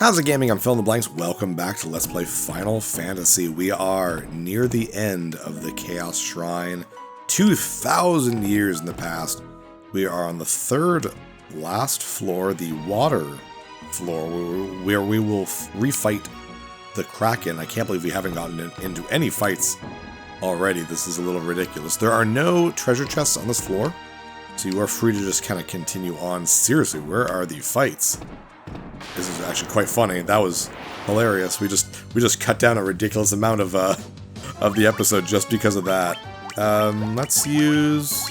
How's it gaming? I'm Phil in the Blanks. Welcome back to Let's Play Final Fantasy. We are near the end of the Chaos Shrine. 2,000 years in the past. We are on the third last floor, the water floor, where we will refight the Kraken. I can't believe we haven't gotten into any fights already. This is a little ridiculous. There are no treasure chests on this floor, so you are free to just kind of continue on. Seriously, where are the fights? This is actually quite funny. That was hilarious. We just cut down a ridiculous amount of the episode just because of that. Let's use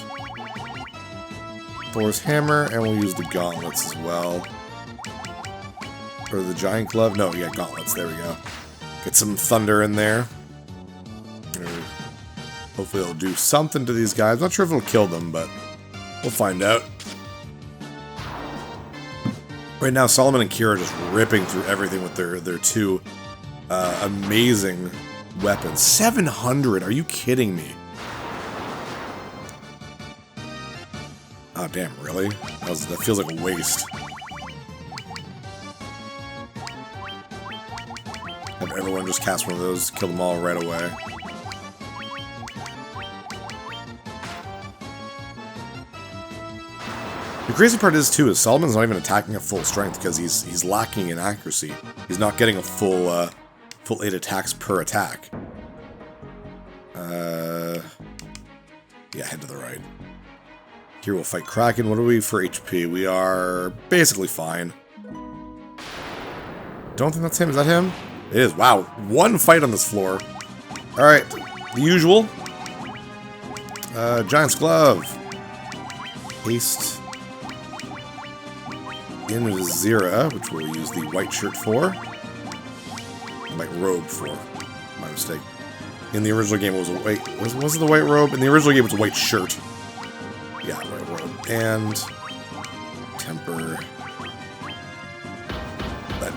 Thor's hammer, and we'll use the gauntlets as well. Or the giant glove. No, yeah, gauntlets. There we go. Get some thunder in there. Hopefully it'll do something to these guys. Not sure if it'll kill them, but we'll find out. Right now, Solomon and Kira are just ripping through everything with their two amazing weapons. 700? Are you kidding me? Oh, damn, really? That feels like a waste. Have everyone just cast one of those, kill them all right away. The crazy part is, too, is Solomon's not even attacking at full strength because he's lacking in accuracy. He's not getting a full 8 attacks per attack. Yeah, head to the right. Here we'll fight Kraken. What are we for HP? We are basically fine. Don't think that's him. Is that him? It is. Wow. One fight on this floor. Alright. The usual. Giant's Glove. Haste. Into Zira, which we'll use the white shirt for. White robe for. My mistake. In the original game, it was a white... Was it the white robe? In the original game, it was a white shirt. Yeah, white robe. And... Temper. But...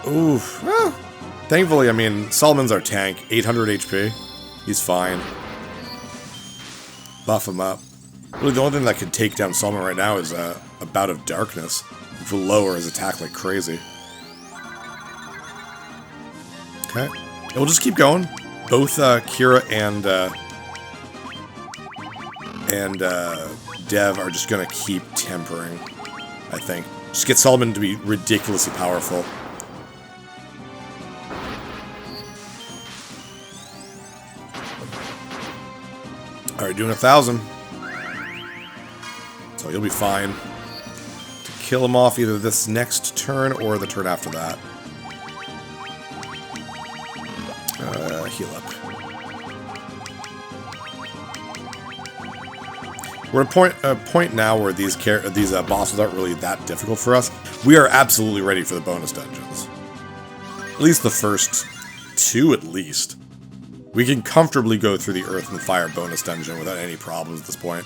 Oof. Well, thankfully, I mean, Solomon's our tank. 800 HP. He's fine. Buff him up. Really, the only thing that could take down Solomon right now is a bout of darkness, which will lower his attack like crazy. Okay. And we'll just keep going. Both Kira and Dev are just going to keep tempering, I think. Just get Solomon to be ridiculously powerful. Alright, doing 1,000. So you'll be fine. Kill him off either this next turn or the turn after that. Heal up. We're at a point now where these bosses aren't really that difficult for us. We are absolutely ready for the bonus dungeons. At least the first two, at least. We can comfortably go through the Earth and Fire bonus dungeon without any problems at this point.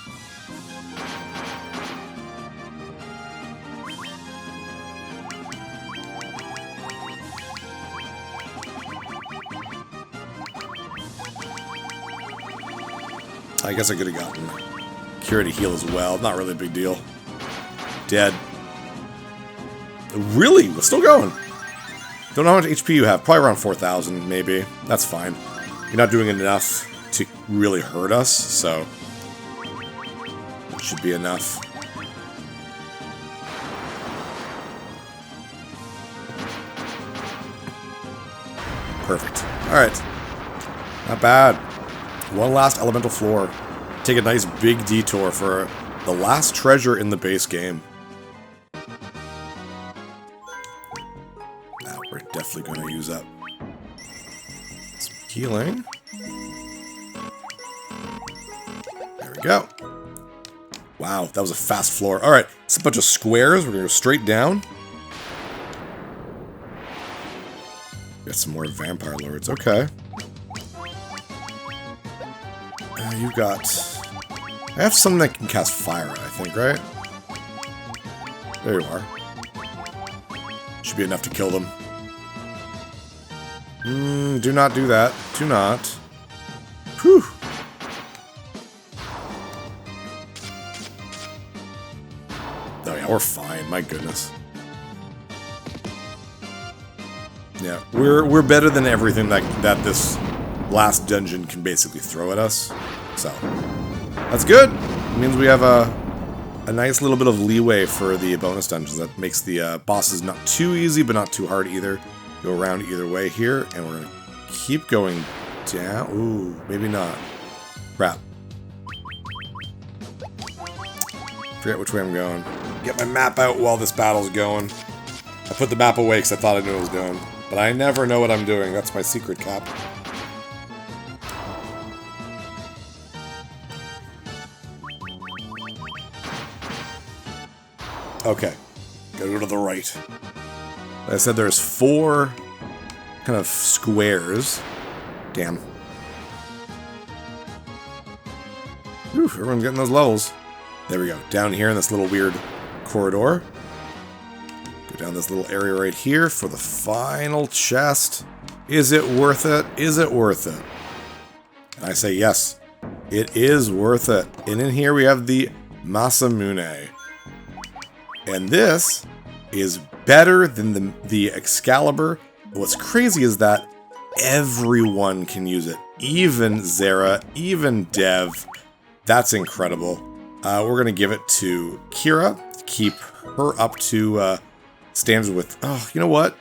I guess I could have gotten Kira to heal as well. Not really a big deal. Dead. Really? We're still going. Don't know how much HP you have. Probably around 4,000, maybe. That's fine. You're not doing enough to really hurt us, so it should be enough. Perfect. Alright. Not bad. One last elemental floor. Take a nice big detour for the last treasure in the base game. Now we're definitely going to use up some healing. There we go. Wow, that was a fast floor. Alright, it's a bunch of squares. We're going to go straight down. Got some more vampire lords. Okay. You got... I have something that can cast fire, I think, right? There you are. Should be enough to kill them. Do not do that. Do not. Whew. Oh yeah, we're fine. My goodness. Yeah, we're better than everything that this last dungeon can basically throw at us. So that's good. It means we have a nice little bit of leeway for the bonus dungeons. That makes the bosses not too easy, but not too hard either. Go around either way here, and we're gonna keep going down. Ooh, maybe not. Crap. Forget which way I'm going. Get my map out while this battle's going. I put the map away because I thought I knew what I was doing. But I never know what I'm doing. That's my secret, Cap. Okay. Gotta go to the right. Like I said, there's 4 kind of squares. Damn. Whew, everyone's getting those levels. There we go. Down here in this little weird corridor. Go down this little area right here for the final chest. Is it worth it? Is it worth it? And I say yes. It is worth it. And in here we have the Masamune. And this is better than the Excalibur. What's crazy is that everyone can use it. Even Zera, even Dev. That's incredible. We're going to give it to Kira. Keep her up to standards with... Oh, you know what?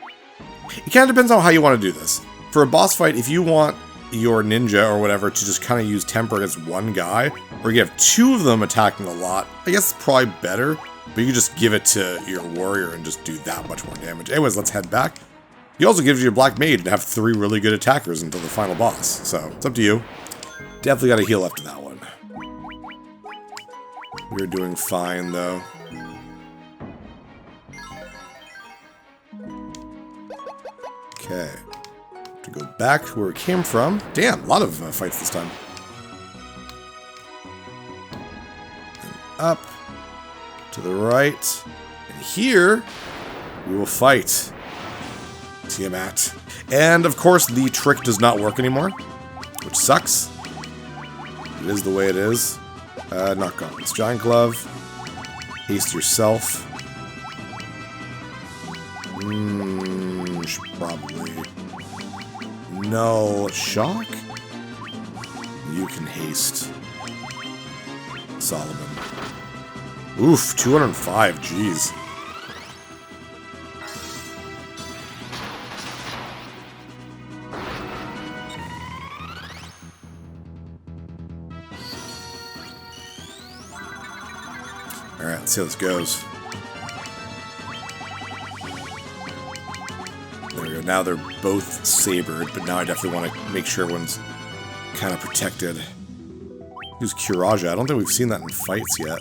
It kind of depends on how you want to do this. For a boss fight, if you want your ninja or whatever to just kind of use temper against one guy, or you have 2 of them attacking a lot, I guess it's probably better. But you can just give it to your warrior and just do that much more damage. Anyways, let's head back. He also gives you a black mage and have 3 really good attackers until the final boss. So, it's up to you. Definitely got to heal after that one. We're doing fine, though. Okay. To go back to where we came from. Damn, a lot of fights this time. And up. To the right. And here, we will fight Tiamat. And, of course, the trick does not work anymore, which sucks. It is the way it is. Not gauntlets. Giant glove. Haste yourself. Should probably... No. Shock? You can haste. Solomon. Oof, 205, jeez. Alright, let's see how this goes. There we go, now they're both sabered, but now I definitely want to make sure everyone's kind of protected. Use Kiraja, I don't think we've seen that in fights yet.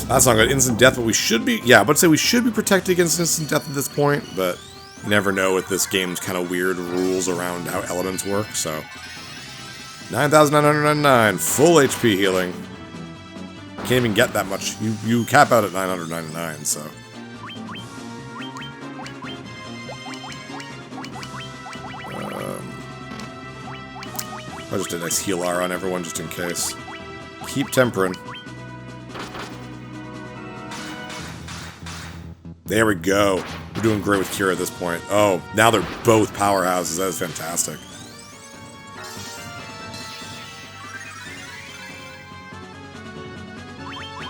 That's not good. Instant death, but we should be... Yeah, but say we should be protected against instant death at this point, but you never know with this game's kind of weird rules around how elements work, so... 9,999, full HP healing. Can't even get that much. You cap out at 999, so... I just did a nice heal R on everyone just in case. Keep tempering. There we go. We're doing great with Kira at this point. Oh, now they're both powerhouses. That is fantastic.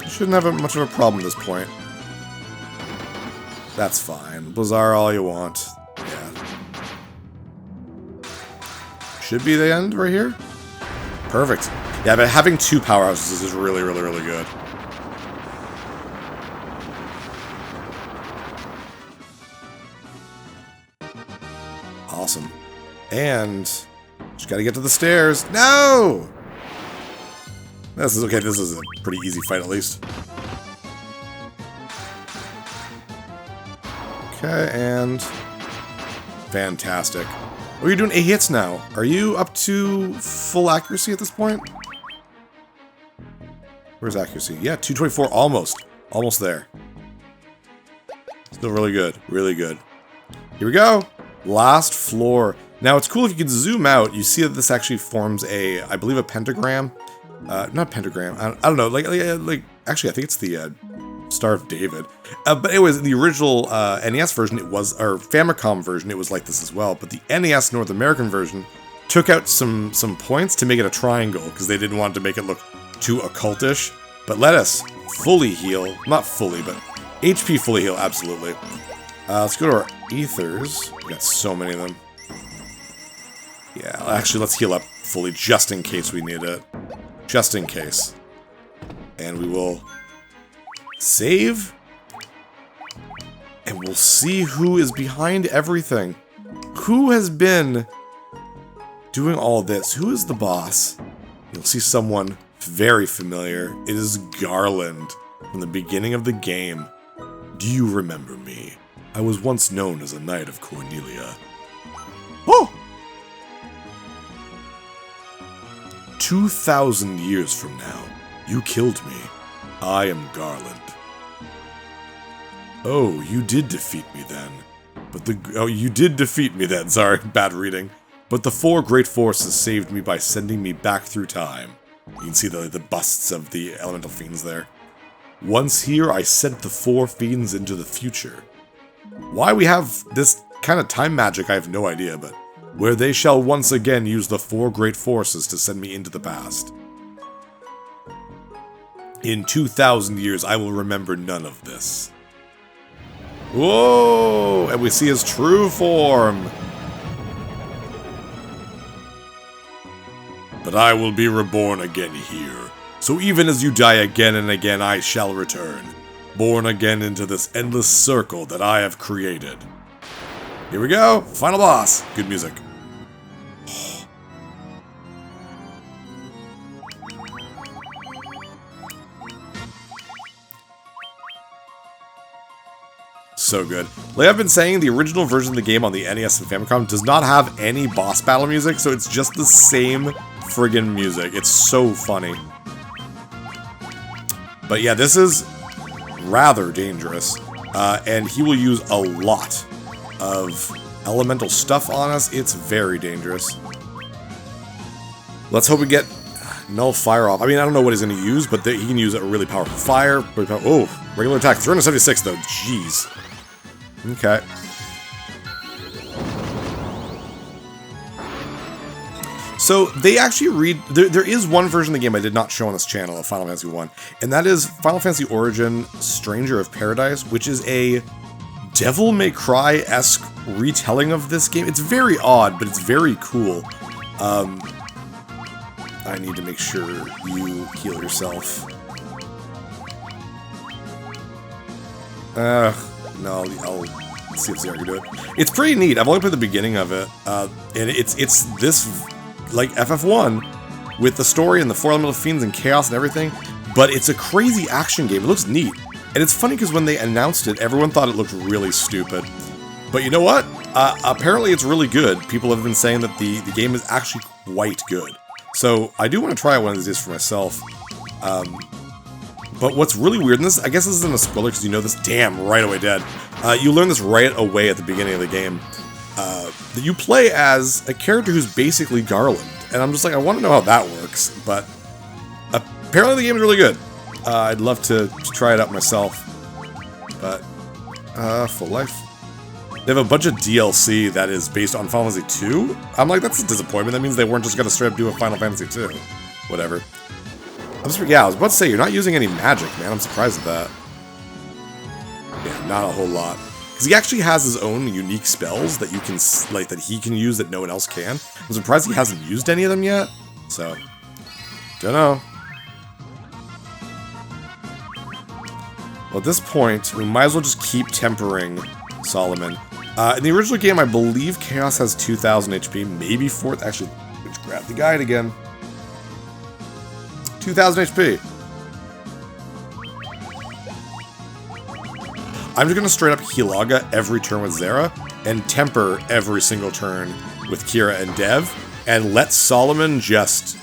Shouldn't have much of a problem at this point. That's fine. Blizzard all you want. Yeah. Should be the end right here. Perfect. Yeah, but having 2 powerhouses is really, really, really good. Awesome. And just gotta get to the stairs. No! This is okay. This is a pretty easy fight, at least. Okay, and... Fantastic. Oh, you're doing 8 hits now. Are you up to full accuracy at this point? Where's accuracy? Yeah, 224, almost. Almost there. Still really good. Really good. Here we go. Last floor. Now, it's cool if you can zoom out. You see that this actually forms a, I believe, a pentagram. Not pentagram. I don't know. Like, actually, I think it's the Star of David. But anyways, in the original NES version, it was, or Famicom version, it was like this as well. But the NES North American version took out some points to make it a triangle, because they didn't want to make it look too occultish. But let us fully heal. Not fully, but HP fully heal, absolutely. Let's go to our ethers. We got so many of them. Yeah, actually, let's heal up fully, just in case we need it. Just in case. And we will save. And we'll see who is behind everything. Who has been doing all this? Who is the boss? You'll see someone very familiar. It is Garland from the beginning of the game. Do you remember me? I was once known as a Knight of Cornelia. Oh! 2,000 years from now, you killed me. I am Garland. Oh, you did defeat me then. You did defeat me then, sorry, bad reading. But the four great forces saved me by sending me back through time. You can see the busts of the elemental fiends there. Once here, I sent the four fiends into the future. Why we have this kind of time magic, I have no idea, but where they shall once again use the four great forces to send me into the past. In 2,000 years, I will remember none of this. Whoa! And we see his true form. But I will be reborn again here. So even as you die again and again, I shall return. Born again into this endless circle that I have created. Here we go! Final boss! Good music. So good. Like I've been saying, the original version of the game on the NES and Famicom does not have any boss battle music, so it's just the same friggin' music. It's so funny. But yeah, this is rather dangerous, and he will use a lot of elemental stuff on us. It's very dangerous. Let's hope we get null fire off. I mean, I don't know what he's going to use, but he can use a really powerful fire. Oh, regular attack, 376 though, jeez. Okay. So, they actually read... There is one version of the game I did not show on this channel of Final Fantasy 1, and that is Final Fantasy Origin Stranger of Paradise, which is a Devil May Cry-esque retelling of this game. It's very odd, but it's very cool. I need to make sure you heal yourself. No, I'll see if I can do it. It's pretty neat. I've only played the beginning of it, and it's this, like, FF1 with the story and the four elemental fiends and chaos and everything, but it's a crazy action game. It looks neat. And it's funny because when they announced it, everyone thought it looked really stupid. But you know what? Apparently it's really good. People have been saying that the game is actually quite good. So I do want to try it one of these days for myself. But what's really weird, and this, I guess this isn't a spoiler because you know this, damn, right away dead. You learn this right away at the beginning of the game. That you play as a character who's basically Garland. And I'm just like, I want to know how that works. But apparently the game is really good. I'd love to try it out myself. But, full life. They have a bunch of DLC that is based on Final Fantasy 2. I'm like, that's a disappointment. That means they weren't just going to straight up do a Final Fantasy 2. Whatever. Yeah, I was about to say, you're not using any magic, man. I'm surprised at that. Yeah, not a whole lot. Because he actually has his own unique spells that you can, like, that he can use that no one else can. I'm surprised he hasn't used any of them yet. So, don't know. Well, at this point, we might as well just keep tempering Solomon. In the original game, I believe Chaos has 2,000 HP, maybe 4,000. Actually, let's grab the guide again. 2,000 HP. I'm just going to straight up Hilaga every turn with Zera, and temper every single turn with Kira and Dev, and let Solomon just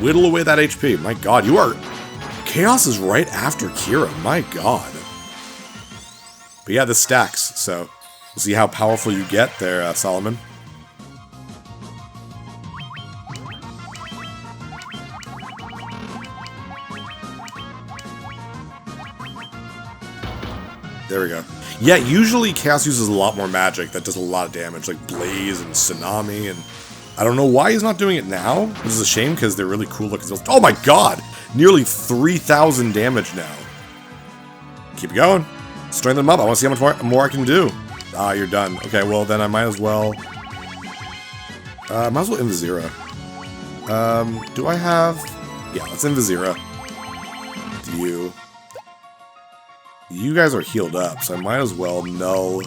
whittle away that HP. My god, you are... Chaos is right after Kira, my god. But yeah, this stacks, so we'll see how powerful you get there, Solomon. There we go. Yeah, usually Chaos uses a lot more magic that does a lot of damage, like Blaze and Tsunami, and I don't know why he's not doing it now, which is a shame because they're really cool looking. Oh my god! Nearly 3,000 damage now. Keep it going. Strengthen them up. I want to see how much more I can do. Ah, you're done. Okay, well then I might as well... Invizera. Do I have... Yeah, let's Invizera. You. You guys are healed up, so I might as well null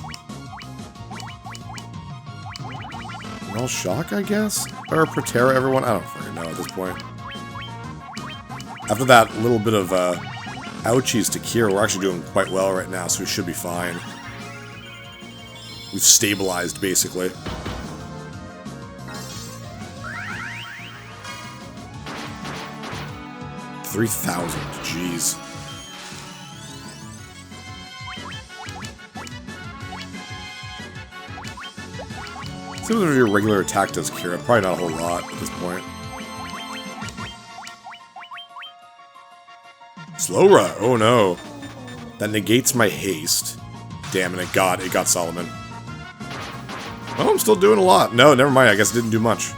Shock, I guess? Or Protera everyone? I don't freaking know at this point. After that little bit of ouchies to cure, we're actually doing quite well right now, so we should be fine. We've stabilized, basically. $3,000, jeez. See what your regular attack does cure. Probably not a whole lot at this point. Slow run. Oh no. That negates my haste. Damn it, it got Solomon. Oh, I'm still doing a lot. No, never mind. I guess it didn't do much.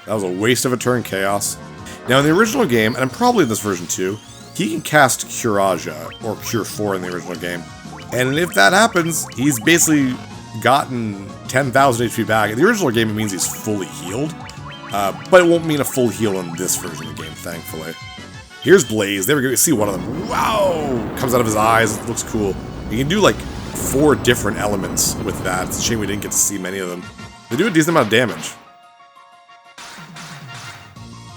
That was a waste of a turn, Chaos. Now, in the original game, and I'm probably in this version too, he can cast Curaja, or Cure 4 in the original game. And if that happens, he's basically gotten 10,000 HP back. In the original game, it means he's fully healed. But it won't mean a full heal in this version of the game, thankfully. Here's Blaze. There we go. You see one of them. Wow! Comes out of his eyes. It looks cool. You can do like 4 different elements with that. It's a shame we didn't get to see many of them. They do a decent amount of damage.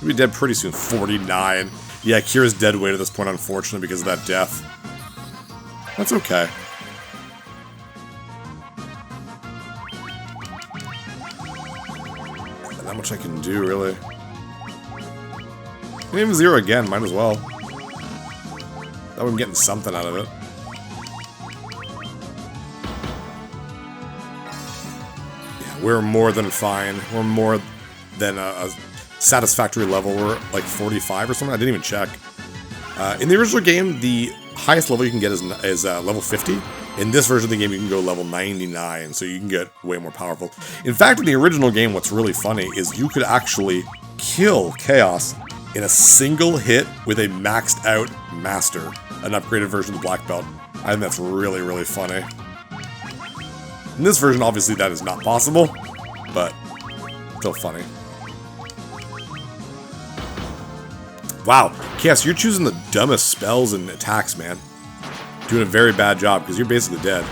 He'll be dead pretty soon. 49. Yeah, Kira's dead weight at this point, unfortunately, because of that death. That's okay. Not much I can do, really. Even 0 again, might as well. That way I'm getting something out of it. Yeah, we're more than fine. We're more than a satisfactory level. We're like 45 or something. I didn't even check. In the original game, the highest level you can get is level 50. In this version of the game, you can go level 99, so you can get way more powerful. In fact, in the original game, what's really funny is you could actually kill Chaos in a single hit with a maxed out Master, an upgraded version of the Black Belt. I think that's really, really funny. In this version, obviously, that is not possible, but still funny. Wow, Chaos, you're choosing the dumbest spells and attacks, man. Doing a very bad job, because you're basically dead.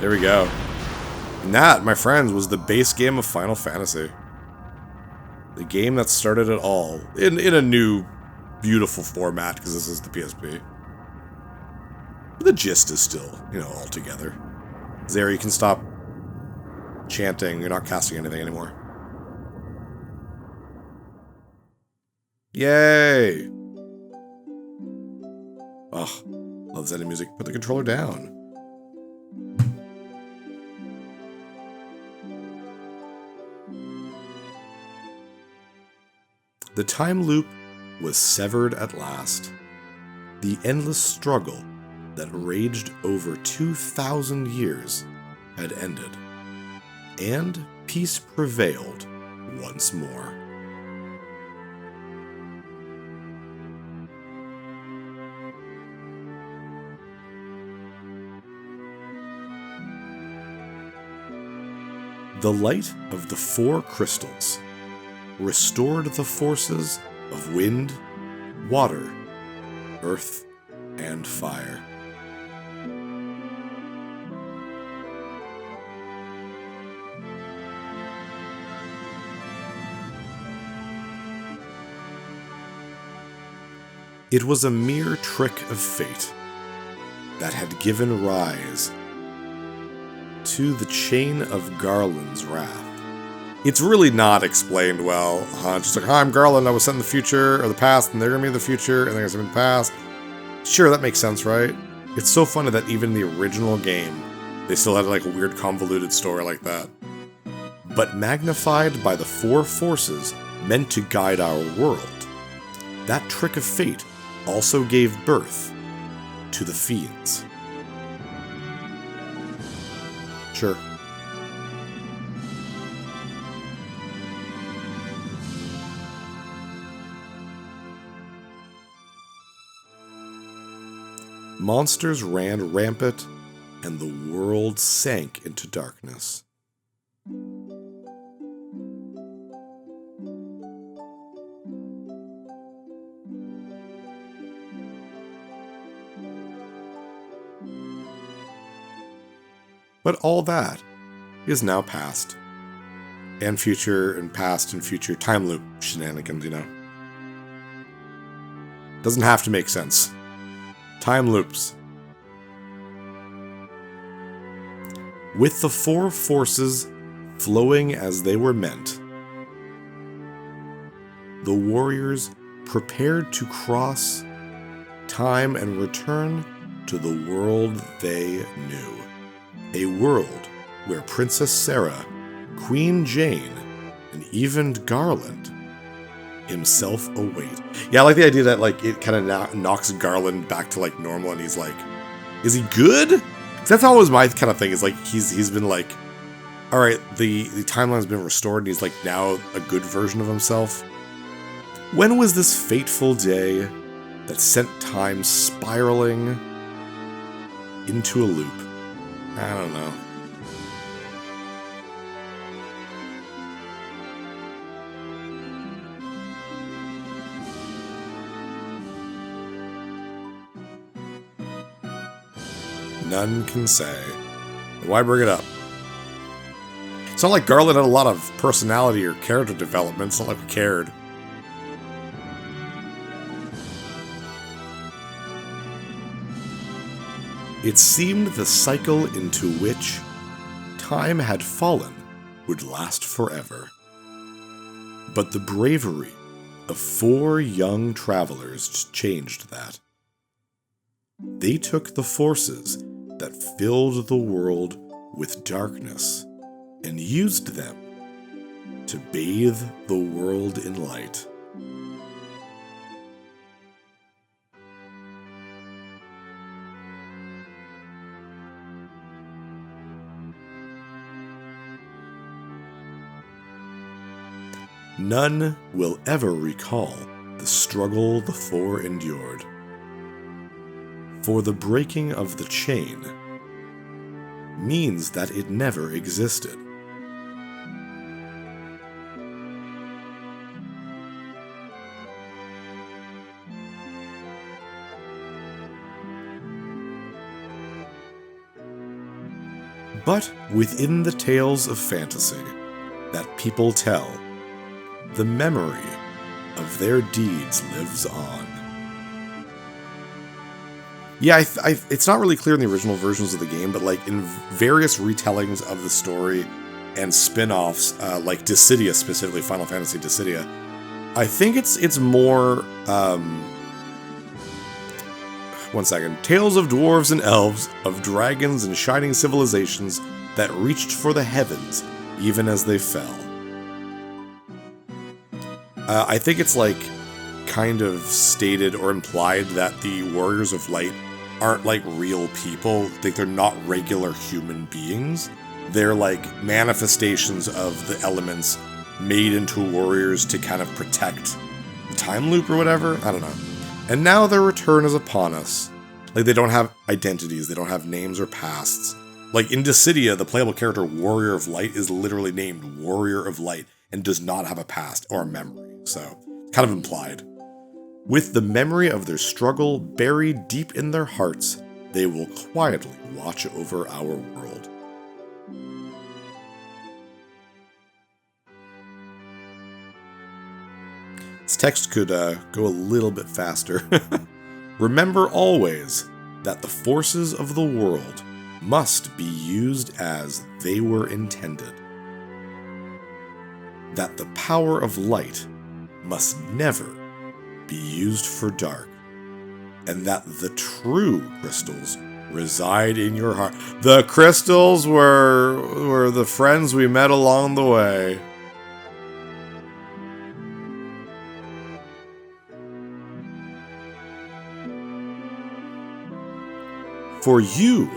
There we go. And that, my friends, was the base game of Final Fantasy. The game that started it all. In a new, beautiful format, because this is the PSP. But the gist is still, you know, all together. Zara, you can stop chanting. You're not casting anything anymore. Yay! Oh. Love Zen music. Put the controller down. The time loop was severed at last. The endless struggle that raged over 2,000 years had ended. And peace prevailed once more. The light of the 4 crystals restored the forces of wind, water, earth, and fire. It was a mere trick of fate that had given rise to the chain of Garland's wrath. It's really not explained well. Just like, hi, I'm Garland, I was set in the future, or the past, and they're gonna be in the future, and they're gonna be in the past. Sure, that makes sense, right? It's so funny that even in the original game, they still had like a weird convoluted story like that. But magnified by the 4 forces meant to guide our world, that trick of fate also gave birth to the fiends. Sure. Monsters ran rampant, and the world sank into darkness. But all that is now past. And future, and past and future time loop shenanigans, you know. Doesn't have to make sense. Time loops. With the four forces flowing as they were meant, the warriors prepared to cross time and return to the world they knew. A world where Princess Sarah, Queen Jane, and even Garland himself await. Yeah, I like the idea that like it kind of knocks Garland back to like normal, and he's like, is he good? 'Cause that's always my kind of thing. Is like he's been like, all right, the timeline's been restored, and he's like now a good version of himself. When was this fateful day that sent time spiraling into a loop? I don't know. None can say. Why bring it up? It's not like Garland had a lot of personality or character development. It's not like we cared. It seemed the cycle into which time had fallen would last forever. But the bravery of four young travelers changed that. They took the forces that filled the world with darkness and used them to bathe the world in light. None will ever recall the struggle the four endured. For the breaking of the chain means that it never existed. But within the tales of fantasy that people tell, the memory of their deeds lives on. Yeah, it's not really clear in the original versions of the game, but like in various retellings of the story and spin-offs, like Dissidia, specifically Final Fantasy Dissidia, I think it's more, one second. Tales of dwarves and elves, of dragons and shining civilizations that reached for the heavens even as they fell. I think it's like kind of stated or implied that the Warriors of Light aren't like real people. Like they're not regular human beings. They're like manifestations of the elements made into warriors to kind of protect the time loop or whatever. I don't know. And now their return is upon us. Like they don't have identities. They don't have names or pasts. Like in Dissidia, the playable character Warrior of Light is literally named Warrior of Light and does not have a past or a memory. So, kind of implied. With the memory of their struggle buried deep in their hearts, they will quietly watch over our world. This text could go a little bit faster. Remember always that the forces of the world must be used as they were intended. That the power of light must never be used for dark, and that the true crystals reside in your heart. The crystals were the friends we met along the way. For you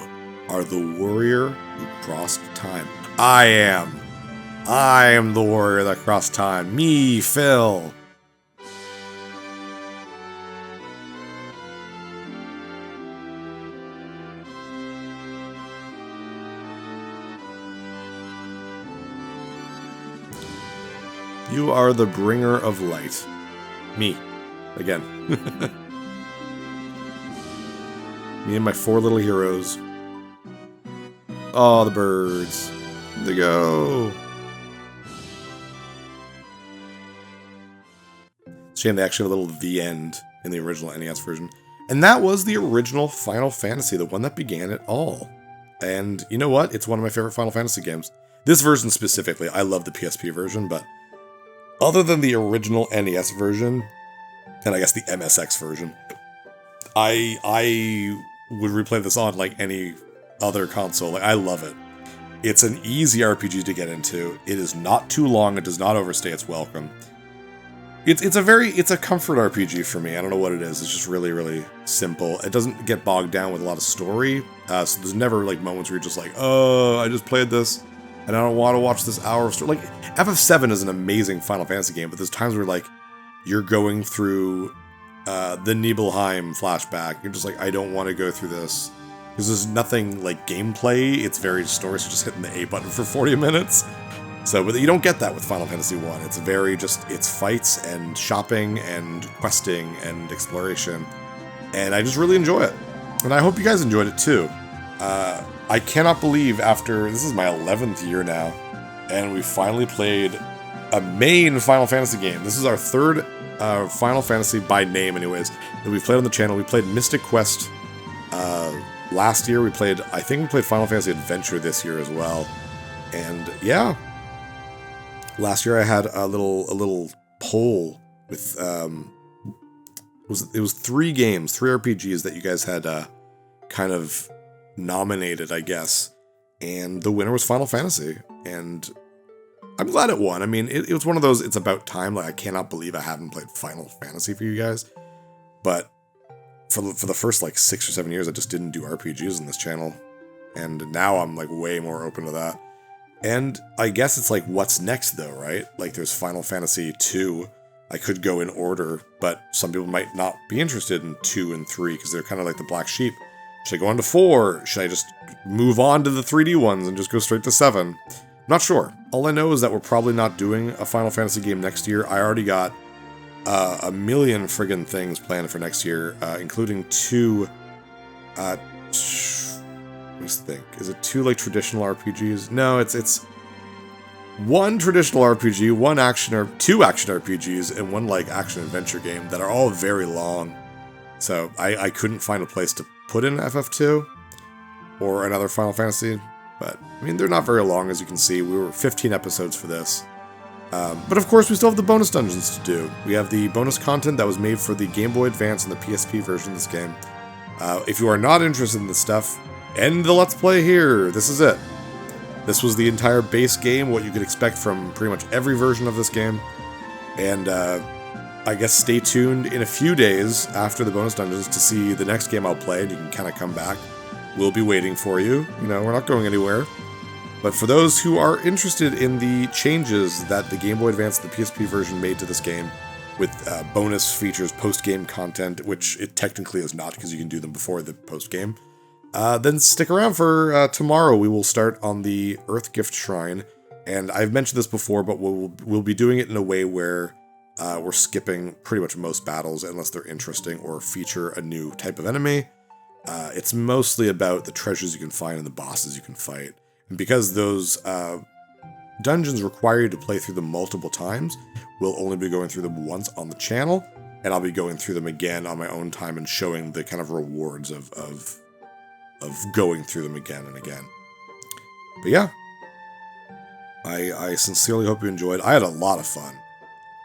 are the warrior who crossed time. I am the warrior that crossed time. Me, Phil. You are the bringer of light. Me. Again. Me and my 4 little heroes. Oh, the birds. There they go. Shame they actually have a little The End in the original NES version. And that was the original Final Fantasy, the one that began it all. And you know what? It's one of my favorite Final Fantasy games. This version specifically. I love the PSP version, but other than the original NES version, and I guess the MSX version, I would replay this on like any other console. Like, I love it. It's an easy RPG to get into. It is not too long. It does not overstay its welcome. It's a comfort RPG for me. I don't know what it is. It's just really, really simple. It doesn't get bogged down with a lot of story. So there's never like moments where you're just like, oh, I just played this and I don't want to watch this hour of story. Like, FF7 is an amazing Final Fantasy game, but there's times where like you're going through the Nibelheim flashback. You're just like, I don't want to go through this. Because there's nothing like gameplay. It's very story, so just hitting the A button for 40 minutes. So, but you don't get that with Final Fantasy 1. It's very just, it's fights and shopping and questing and exploration. And I just really enjoy it. And I hope you guys enjoyed it too. I cannot believe after, this is my 11th year now, and we finally played a main Final Fantasy game. This is our 3rd Final Fantasy by name anyways, that we played on the channel. We played Mystic Quest last year. I think we played Final Fantasy Adventure this year as well. And yeah, last year I had a little poll with it was 3 games, 3 RPGs that you guys had kind of nominated, I guess, and the winner was Final Fantasy, and I'm glad it won. I mean, it was one of those, it's about time. Like, I cannot believe I haven't played Final Fantasy for you guys, but for the first like 6 or 7 years, I just didn't do RPGs on this channel, and now I'm like way more open to that. And I guess it's like, what's next though, right? Like, there's Final Fantasy 2. I could go in order, but some people might not be interested in 2 and 3 because they're kind of like the black sheep. Should I go on to 4? Should I just move on to the 3D ones and just go straight to 7? Not sure. All I know is that we're probably not doing a Final Fantasy game next year. I already got a million friggin' things planned for next year, including 2, let me think. Is it 2 like traditional RPGs? No, it's 1 traditional RPG, 1 action or 2 action RPGs, and 1 like action adventure game that are all very long. So I couldn't find a place to put in FF2 or another Final Fantasy, but I mean, they're not very long, as you can see. We were 15 episodes for this. But of course, we still have the bonus dungeons to do. We have the bonus content that was made for the Game Boy Advance and the PSP version of this game. If you are not interested in this stuff, end the Let's Play here. This is it. This was the entire base game, what you could expect from pretty much every version of this game. And I guess stay tuned in a few days after the bonus dungeons to see the next game I'll play, and you can kind of come back. We'll be waiting for you. You know, we're not going anywhere. But for those who are interested in the changes that the Game Boy Advance and the PSP version made to this game, with bonus features, post-game content, which it technically is not because you can do them before the post-game, then stick around for tomorrow. We will start on the Earth Gift Shrine. And I've mentioned this before, but we'll be doing it in a way where we're skipping pretty much most battles unless they're interesting or feature a new type of enemy. It's mostly about the treasures you can find and the bosses you can fight. And because those dungeons require you to play through them multiple times, we'll only be going through them once on the channel, and I'll be going through them again on my own time and showing the kind of rewards of going through them again and again. But yeah, I sincerely hope you enjoyed. I had a lot of fun.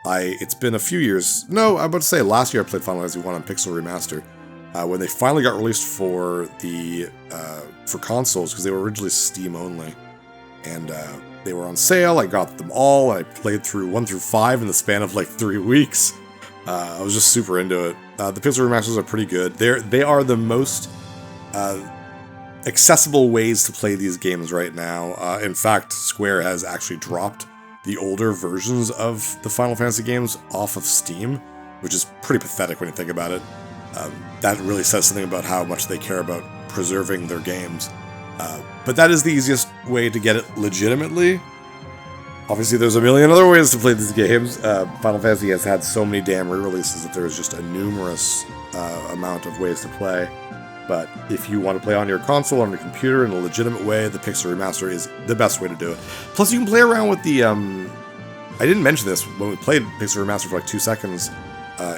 It's been a few years. No, I'm about to say last year I played Final Fantasy 1 on Pixel Remaster. When they finally got released for the for consoles, because they were originally Steam only, and they were on sale. I got them all. I played through 1 through 5 in the span of like 3 weeks. I was just super into it. The Pixel remasters are pretty good. They are the most accessible ways to play these games right now. In fact, Square has actually dropped the older versions of the Final Fantasy games off of Steam, which is pretty pathetic when you think about it. That really says something about how much they care about preserving their games. But that is the easiest way to get it legitimately. Obviously, there's a million other ways to play these games. Final Fantasy has had so many damn re-releases that there's just a numerous amount of ways to play. But if you want to play on your console, on your computer in a legitimate way, the Pixel Remaster is the best way to do it. Plus, you can play around with the... I didn't mention this when we played Pixel Remaster for like 2 seconds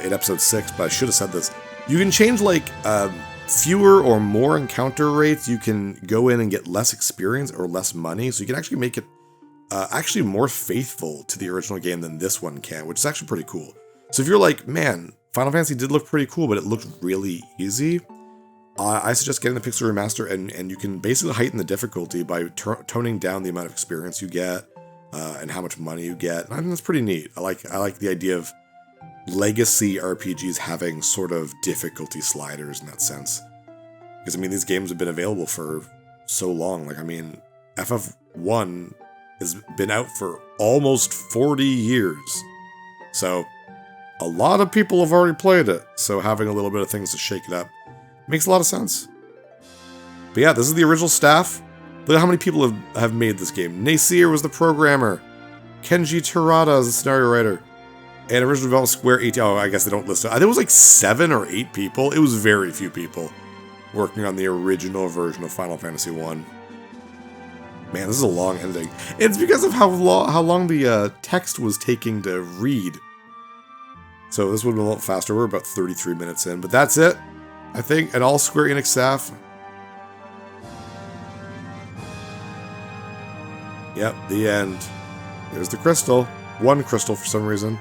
in episode 6, but I should have said this. You can change like fewer or more encounter rates. You can go in and get less experience or less money, so you can actually make it actually more faithful to the original game than this one can, which is actually pretty cool. So if you're like, man, Final Fantasy did look pretty cool, but it looked really easy, I suggest getting the Pixel Remaster, and you can basically heighten the difficulty by toning down the amount of experience you get and how much money you get. I think that's pretty neat. I like the idea of legacy RPGs having sort of difficulty sliders in that sense. Because, I mean, these games have been available for so long. Like, I mean, FF1 has been out for almost 40 years. So, a lot of people have already played it. So, having a little bit of things to shake it up makes a lot of sense. But yeah, this is the original staff. Look at how many people have made this game. Nasir was the programmer. Kenji Terada is the scenario writer. And original development Square 18. Oh, I guess they don't list it. I think it was like 7 or 8 people. It was very few people working on the original version of Final Fantasy 1. Man, this is a long ending. It's because of how long the text was taking to read. So this would have been a little faster. We're about 33 minutes in. But that's it, I think. And all Square Enix staff. Yep, the end. There's the crystal. One crystal for some reason.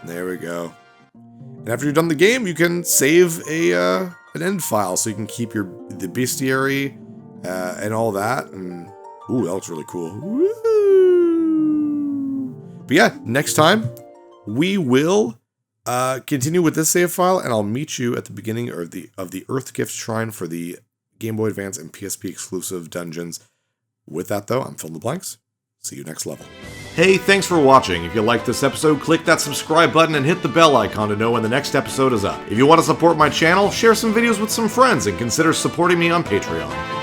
There we go. And after you've done the game, you can save an end file, so you can keep the bestiary and all that. And ooh, that looks really cool. Woo! But yeah, next time we will continue with this save file, and I'll meet you at the beginning of the Earth Gift Shrine for the Game Boy Advance and PSP exclusive dungeons. With that, though, I'm Fill in the Blanks. See you next level. Hey, thanks for watching. If you liked this episode, click that subscribe button and hit the bell icon to know when the next episode is up. If you want to support my channel, share some videos with some friends and consider supporting me on Patreon.